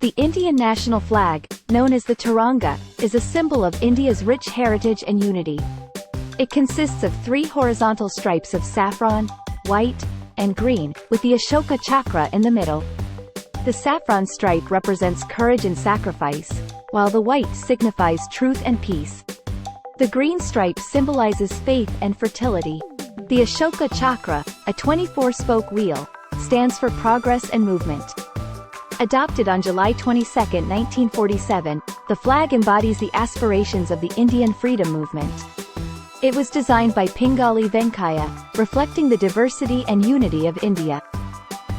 The Indian national flag, known as the Tiranga, is a symbol of India's rich heritage and unity. It consists of 3 horizontal stripes of saffron, white, and green, with the Ashoka chakra in the middle. The saffron stripe represents courage and sacrifice, while the white signifies truth and peace. The green stripe symbolizes faith and fertility. The Ashoka chakra, a 24-spoke wheel, stands for progress and movement. Adopted on July 22, 1947, the flag embodies the aspirations of the Indian freedom movement. It was designed by Pingali Venkaiah, reflecting the diversity and unity of India.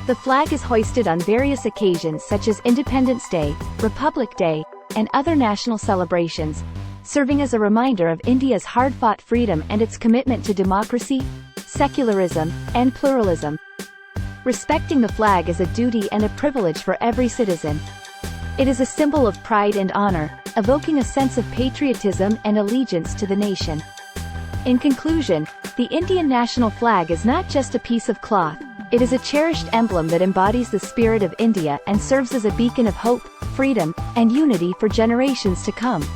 The flag is hoisted on various occasions such as Independence Day, Republic Day, and other national celebrations, serving as a reminder of India's hard-fought freedom and its commitment to democracy, secularism, and pluralism. Respecting the flag is a duty and a privilege for every citizen. It is a symbol of pride and honor, evoking a sense of patriotism and allegiance to the nation. In conclusion, the Indian national flag is not just a piece of cloth, it is a cherished emblem that embodies the spirit of India and serves as a beacon of hope, freedom, and unity for generations to come.